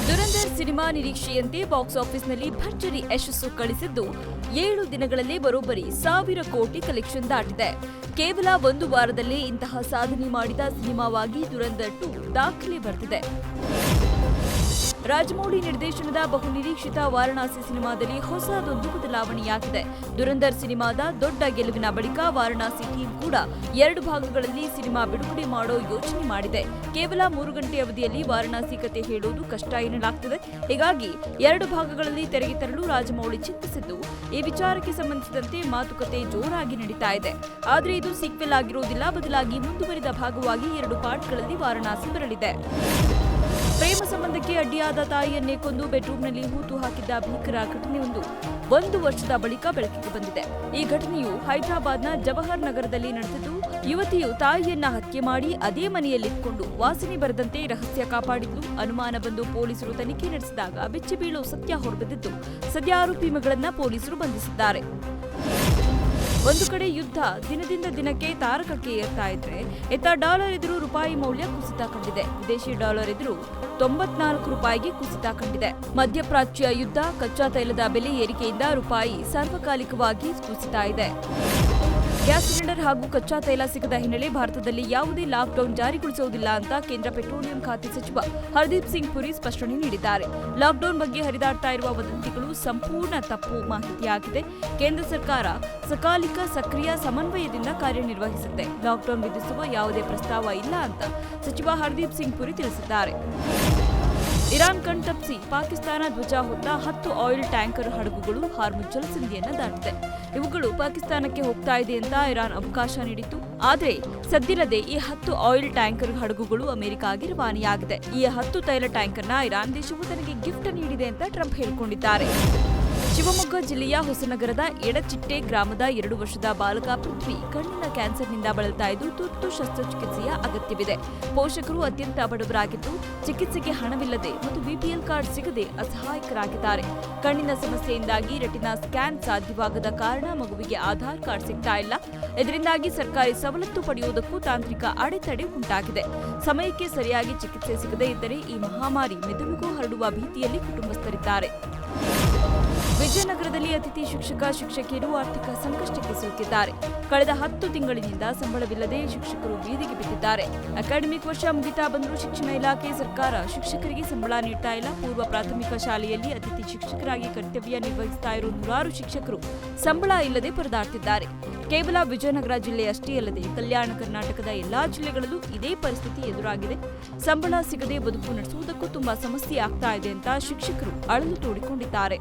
ದುರಂದರ್ cinema ನಿರೀಕ್ಷೆಯಂತೆ box ಆಫೀಸ್ನಲ್ಲಿ ಭರ್ಜರಿ ಯಶಸ್ಸು ಗಳಿಸಿದ್ದು 7 ದಿನಗಳಲ್ಲೇ ಬರೋಬ್ಬರಿ 1,000 ಕೋಟಿ ಕಲೆಕ್ಷನ್ ದಾಟಿದೆ. ಕೇವಲ 1 ವಾರದಲ್ಲೇ ಇಂತಹ ಸಾಧನೆ ಮಾಡಿದ ಸಿನಿಮಾವಾಗಿ ದುರಂದರ್ 2 ದಾಖಲೆ ಬರೆದಿದೆ. ರಾಜಮೌಳಿ ನಿರ್ದೇಶನದ ಬಹುನಿರೀಕ್ಷಿತ ವಾರಣಾಸಿ ಸಿನಿಮಾದಲ್ಲಿ ಹೊಸದೊಂದು ಬದಲಾವಣೆಯಾಗಿದೆ. ದುರಂದರ್ ಸಿನಿಮಾದ ದೊಡ್ಡ ಗೆಲುವಿನ ಬಳಿಕ ವಾರಣಾಸಿ ಟೀಮ್ ಕೂಡ 2 ಭಾಗಗಳಲ್ಲಿ ಸಿನಿಮಾ ಬಿಡುಗಡೆ ಮಾಡೋ ಯೋಚನೆ ಮಾಡಿದೆ. ಕೇವಲ 3 ಗಂಟೆ ಅವಧಿಯಲ್ಲಿ ವಾರಣಾಸಿ ಕತೆ ಹೇಳೋದು ಕಷ್ಟ ಎನ್ನಲಾಗ್ತಿದೆ. ಹೀಗಾಗಿ 2 ಭಾಗಗಳಲ್ಲಿ ತೆರೆಗೆ ತರಲು ರಾಜಮೌಳಿ ಚಿಂತಿಸಿದ್ದು, ಈ ವಿಚಾರಕ್ಕೆ ಸಂಬಂಧಿಸಿದಂತೆ ಮಾತುಕತೆ ಜೋರಾಗಿ ನಡೀತಾ ಇದೆ. ಆದರೆ ಇದು ಸೀಕ್ವೆಲ್ ಆಗಿರೋದಿಲ್ಲ, ಬದಲಾಗಿ ಮುಂದುವರಿದ ಭಾಗವಾಗಿ 2 ಪಾರ್ಟ್ಗಳಲ್ಲಿ ವಾರಣಾಸಿ ಬರಲಿದೆ. ಪ್ರೇಮ ಸಂಬಂಧಕ್ಕೆ ಅಡ್ಡಿಯಾದ ತಾಯಿಯನ್ನೇ ಕೊಂದು ಬೆಡ್ರೂಮ್ನಲ್ಲಿ ಹೂತು ಹಾಕಿದ್ದ ಭೀಕರ ಘಟನೆಯೊಂದು 1 ವರ್ಷದ ಬಳಿಕ ಬೆಳಕಿಗೆ ಬಂದಿದೆ. ಈ ಘಟನೆಯು ಹೈದರಾಬಾದ್ನ ಜವಾಹರ್ ನಗರದಲ್ಲಿ ನಡೆದಿದ್ದು, ಯುವತಿಯು ತಾಯಿಯನ್ನ ಹತ್ಯೆ ಮಾಡಿ ಅದೇ ಮನೆಯಲ್ಲಿದ್ದುಕೊಂಡು ವಾಸನೆ ಬರದಂತೆ ರಹಸ್ಯ ಕಾಪಾಡಿದ್ದು. ಅನುಮಾನ ಬಂದು ಪೊಲೀಸರು ತನಿಖೆ ನಡೆಸಿದಾಗ ಬೆಚ್ಚಿ ಬೀಳೋ ಸತ್ಯ ಹೊರಬಿದ್ದಿದ್ದು, ಸದ್ಯ ಆರೋಪಿ ಮಗಳನ್ನ ಪೊಲೀಸರು ಬಂಧಿಸಿದ್ದಾರೆ. ಒಂದು ಕಡೆ ಯುದ್ಧ ದಿನದಿಂದ ದಿನಕ್ಕೆ ತಾರಕಕ್ಕೆ ಏರ್ತಾ ಇದ್ರೆ, ಇತ್ತ ಡಾಲರ್ ಎದುರು ರೂಪಾಯಿ ಮೌಲ್ಯ ಕುಸಿತ ಕಂಡಿದೆ. ವಿದೇಶಿ ಡಾಲರ್ ಎದುರು 94 ರೂಪಾಯಿಗೆ ಕುಸಿತ ಕಂಡಿದೆ. ಮಧ್ಯಪ್ರಾಚ್ಯ ಯುದ್ಧ, ಕಚ್ಚಾ ತೈಲದ ಬೆಲೆ ಏರಿಕೆಯಿಂದ ರೂಪಾಯಿ ಸಾರ್ವಕಾಲಿಕವಾಗಿ ಕುಸಿತಾ ಇದೆ. ಗ್ಯಾಸ್ ಸಿಲಿಂಡರ್ ಹಾಗೂ ಕಚ್ಚಾ ತೈಲ ಸಿಗದ ಹಿನ್ನೆಲೆ ಭಾರತದಲ್ಲಿ ಯಾವುದೇ ಲಾಕ್ಡೌನ್ ಜಾರಿಗೊಳಿಸುವುದಿಲ್ಲ ಅಂತ ಕೇಂದ್ರ ಪೆಟ್ರೋಲಿಯಂ ಖಾತೆ ಸಚಿವ ಹರ್ದೀಪ್ ಸಿಂಗ್ ಪುರಿ ಸ್ಪಷ್ಟನೆ ನೀಡಿದ್ದಾರೆ. ಲಾಕ್ಡೌನ್ ಬಗ್ಗೆ ಹರಿದಾಡ್ತಾ ಇರುವ ವದಂತಿಗಳು ಸಂಪೂರ್ಣ ತಪ್ಪು ಮಾಹಿತಿಯಾಗಿದೆ. ಕೇಂದ್ರ ಸರ್ಕಾರ ಸಕಾಲಿಕ ಸಕ್ರಿಯ ಸಮನ್ವಯದಿಂದ ಕಾರ್ಯನಿರ್ವಹಿಸುತ್ತೆ. ಲಾಕ್ಡೌನ್ ವಿಧಿಸುವ ಯಾವುದೇ ಪ್ರಸ್ತಾವ ಇಲ್ಲ ಅಂತ ಸಚಿವ ಹರ್ದೀಪ್ ಸಿಂಗ್ ಪುರಿ ತಿಳಿಸಿದ್ದಾರೆ. ಇರಾನ್ ಕಣ್ತಪ್ಪಿಸಿ ಪಾಕಿಸ್ತಾನ ಧ್ವಜ ಹೊತ್ತ 10 ಆಯಿಲ್ ಟ್ಯಾಂಕರ್ ಹಡಗುಗಳು ಹಾರ್ಮುಜ್ ಜಲಸಂಧಿಯನ್ನು ದಾಟಿದೆ. ಇವುಗಳು ಪಾಕಿಸ್ತಾನಕ್ಕೆ ಹೋಗ್ತಾ ಇದೆ ಅಂತ ಇರಾನ್ ಅವಕಾಶ ನೀಡಿತ್ತು. ಆದರೆ ಸದ್ದಿಲ್ಲದೆ ಈ 10 ಆಯಿಲ್ ಟ್ಯಾಂಕರ್ ಹಡಗುಗಳು ಅಮೆರಿಕಾಗೆ ರವಾನೆಯಾಗಿದೆ. ಈ 10 ತೈಲ ಟ್ಯಾಂಕರ್ನ ಇರಾನ್ ದೇಶವು ತನಗೆ ಗಿಫ್ಟ್ ನೀಡಿದೆ ಅಂತ ಟ್ರಂಪ್ ಹೇಳಿಕೊಂಡಿದ್ದಾರೆ. ಶಿವಮೊಗ್ಗ ಜಿಲ್ಲೆಯ ಹೊಸನಗರದ ಎಡಚಿಟ್ಟೆ ಗ್ರಾಮದ 2 ವರ್ಷದ ಬಾಲಕ ಪೃಥ್ವಿ ಕಣ್ಣಿನ ಕ್ಯಾನ್ಸರ್ನಿಂದ ಬಳಲ್ತಾ ಇದ್ದು ತುರ್ತು ಶಸ್ತ್ರಚಿಕಿತ್ಸೆಯ ಅಗತ್ಯವಿದೆ. ಪೋಷಕರು ಅತ್ಯಂತ ಬಡವರಾಗಿದ್ದು ಚಿಕಿತ್ಸೆಗೆ ಹಣವಿಲ್ಲದೆ ಮತ್ತು ಬಿಪಿಎಲ್ ಕಾರ್ಡ್ ಸಿಗದೆ ಅಸಹಾಯಕರಾಗಿದ್ದಾರೆ. ಕಣ್ಣಿನ ಸಮಸ್ಯೆಯಿಂದಾಗಿ ರೆಟಿನಾ ಸ್ಕ್ಯಾನ್ ಸಾಧ್ಯವಾಗದ ಕಾರಣ ಮಗುವಿಗೆ ಆಧಾರ್ ಕಾರ್ಡ್ ಸಿಗ್ತಾ ಇಲ್ಲ. ಇದರಿಂದಾಗಿ ಸರ್ಕಾರಿ ಸವಲತ್ತು ಪಡೆಯುವುದಕ್ಕೂ ತಾಂತ್ರಿಕ ಅಡೆತಡೆ ಉಂಟಾಗಿದೆ. ಸಮಯಕ್ಕೆ ಸರಿಯಾಗಿ ಚಿಕಿತ್ಸೆ ಸಿಗದೇ ಇದ್ದರೆ ಈ ಮಹಾಮಾರಿ ಮೆದುಳಿಗೂ ಹರಡುವ ಭೀತಿಯಲ್ಲಿ ಕುಟುಂಬಸ್ಥರಿದ್ದಾರೆ. ವಿಜಯನಗರದಲ್ಲಿ ಅತಿಥಿ ಶಿಕ್ಷಕಿಯರು ಆರ್ಥಿಕ ಸಂಕಷ್ಟಕ್ಕೆ ಸಿಲುಕಿದ್ದಾರೆ. ಕಳೆದ 10 ತಿಂಗಳಿನಿಂದ ಸಂಬಳವಿಲ್ಲದೆ ಶಿಕ್ಷಕರು ಬೀದಿಗೆ ಬಿದ್ದಿದ್ದಾರೆ. ಅಕಾಡೆಮಿಕ್ ವರ್ಷ ಮುಗಿತಾ ಬಂದರೂ ಶಿಕ್ಷಣ ಇಲಾಖೆ ಸರ್ಕಾರ ಶಿಕ್ಷಕರಿಗೆ ಸಂಬಳ ನೀಡ್ತಾ ಇಲ್ಲ. ಪೂರ್ವ ಪ್ರಾಥಮಿಕ ಶಾಲೆಯಲ್ಲಿ ಅತಿಥಿ ಶಿಕ್ಷಕರಾಗಿ ಕರ್ತವ್ಯ ನಿರ್ವಹಿಸ್ತಾ ಇರುವ 100 ಶಿಕ್ಷಕರು ಸಂಬಳ ಇಲ್ಲದೆ ಪರದಾಡ್ತಿದ್ದಾರೆ. ಕೇವಲ ವಿಜಯನಗರ ಜಿಲ್ಲೆಯಷ್ಟೇ ಅಲ್ಲದೆ ಕಲ್ಯಾಣ ಕರ್ನಾಟಕದ ಎಲ್ಲಾ ಜಿಲ್ಲೆಗಳಲ್ಲೂ ಇದೇ ಪರಿಸ್ಥಿತಿ ಎದುರಾಗಿದೆ. ಸಂಬಳ ಸಿಗದೆ ಬದುಕು ನಡೆಸುವುದಕ್ಕೂ ತುಂಬಾ ಸಮಸ್ಯೆ ಆಗ್ತಾ ಇದೆ ಅಂತ ಶಿಕ್ಷಕರು ಅಳಲು ತೋಡಿಕೊಂಡಿದ್ದಾರೆ.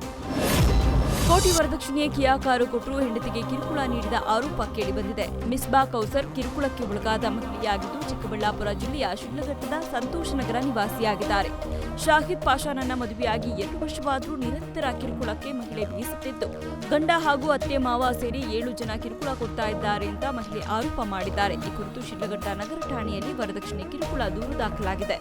ಕೋಟಿ ವರದಕ್ಷಿಣೆ ಕಿಯಾ ಕಾರು ಕೊಟ್ಟರು ಹೆಂಡತಿಗೆ ಕಿರುಕುಳ ನೀಡಿದ ಆರೋಪ ಕೇಳಿಬಂದಿದೆ. ಮಿಸ್ಬಾ ಕೌಸರ್ ಕಿರುಕುಳಕ್ಕೆ ಒಳಗಾದ ಮಹಿಳೆಯಾಗಿದ್ದು ಚಿಕ್ಕಬಳ್ಳಾಪುರ ಜಿಲ್ಲೆಯ ಶಿಡ್ಲಘಟ್ಟದ ಸಂತೋಷನಗರ ನಿವಾಸಿಯಾಗಿದ್ದಾರೆ. ಶಾಹಿದ್ ಪಾಷಾನನ್ನ ಮದುವೆಯಾಗಿ 2 ವರ್ಷವಾದರೂ ನಿರಂತರ ಕಿರುಕುಳಕ್ಕೆ ಮಹಿಳೆ ಬೀಸುತ್ತಿದ್ದು, ಗಂಡ ಹಾಗೂ ಅತ್ತೆ ಮಾವ ಸೇರಿ 7 ಜನ ಕಿರುಕುಳ ಕೊಡ್ತಾ ಇದ್ದಾರೆ ಅಂತ ಮಹಿಳೆ ಆರೋಪ ಮಾಡಿದ್ದಾರೆ. ಈ ಕುರಿತು ಶಿಡ್ಲಘಟ್ಟ ನಗರ ಠಾಣೆಯಲ್ಲಿ ವರದಕ್ಷಿಣೆ ಕಿರುಕುಳ ದೂರು ದಾಖಲಾಗಿದೆ.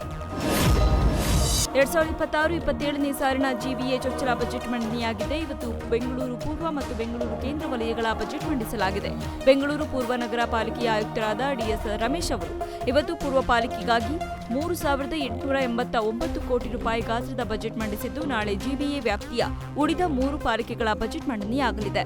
2026-27ನೇ ಸಾಲಿನ ಜಿವಿಎ ಚೊಚ್ಚಲ ಬಜೆಟ್ ಮಂಡನೆಯಾಗಿದೆ. ಇವತ್ತು ಬೆಂಗಳೂರು ಪೂರ್ವ ಮತ್ತು ಬೆಂಗಳೂರು ಕೇಂದ್ರ ವಲಯಗಳ ಬಜೆಟ್ ಮಂಡಿಸಲಾಗಿದೆ. ಬೆಂಗಳೂರು ಪೂರ್ವ ನಗರ ಪಾಲಿಕೆಯ ಆಯುಕ್ತರಾದ ಡಿಎಸ್ ರಮೇಶ್ ಅವರು ಇವತ್ತು ಪೂರ್ವ ಪಾಲಿಕೆಗಾಗಿ 3,889 ಕೋಟಿ ರೂಪಾಯಿ ಗಾತ್ರದ ಬಜೆಟ್ ಮಂಡಿಸಿದ್ದು, ನಾಳೆ ಜಿವಿಎ ವ್ಯಾಪ್ತಿಯ ಉಳಿದ 3 ಪಾಲಿಕೆಗಳ ಬಜೆಟ್ ಮಂಡನೆಯಾಗಲಿದೆ.